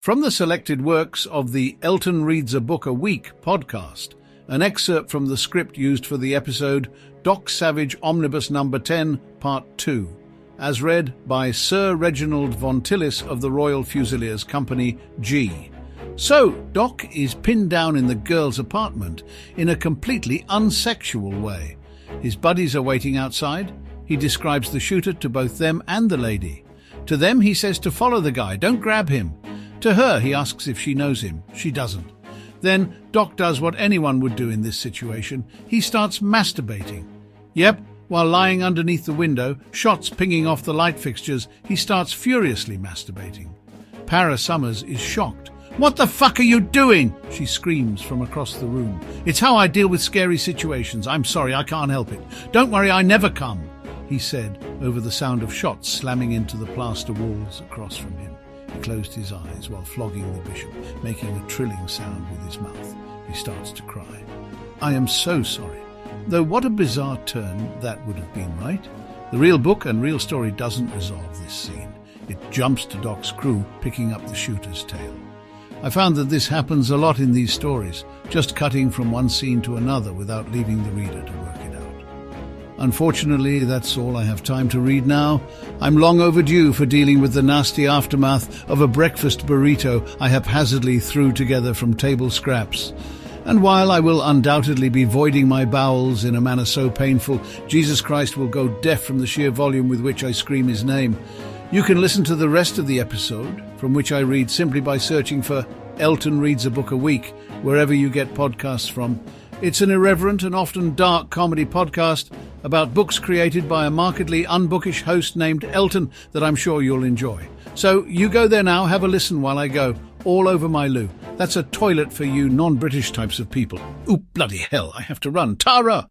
From the selected works of the Elton Reads a Book a Week podcast, an excerpt from the script used for the episode Doc Savage Omnibus No. 10, Part 2, as read by Sir Reginald Von Tillis of the Royal Fusiliers Company G. So, Doc is pinned down in the girl's apartment in a completely unsexual way. His buddies are waiting outside. He describes the shooter to both them and the lady. To them, he says to follow the guy, don't grab him. To her, he asks if she knows him. She doesn't. Then, Doc does what anyone would do in this situation. He starts masturbating. Yep, while lying underneath the window, shots pinging off the light fixtures, he starts furiously masturbating. Para Summers is shocked. "What the fuck are you doing?" she screams from across the room. "It's how I deal with scary situations. I'm sorry, I can't help it. Don't worry, I never come," he said over the sound of shots slamming into the plaster walls across from him. He closed his eyes while flogging the bishop, making a trilling sound with his mouth. He starts to cry. "I am so sorry." Though what a bizarre turn that would have been, right? The real book and real story doesn't resolve this scene. It jumps to Doc's crew picking up the shooter's tail. I found that this happens a lot in these stories, just cutting from one scene to another without leaving the reader to work it out. Unfortunately, that's all I have time to read now. I'm long overdue for dealing with the nasty aftermath of a breakfast burrito I haphazardly threw together from table scraps. And while I will undoubtedly be voiding my bowels in a manner so painful, Jesus Christ will go deaf from the sheer volume with which I scream his name. You can listen to the rest of the episode, from which I read, simply by searching for Elton Reads a Book a Week, wherever you get podcasts from. It's an irreverent and often dark comedy podcast about books created by a markedly unbookish host named Elton that I'm sure you'll enjoy. So you go there now, have a listen while I go, all over my loo. That's a toilet for you non-British types of people. Ooh, bloody hell, I have to run. Tara!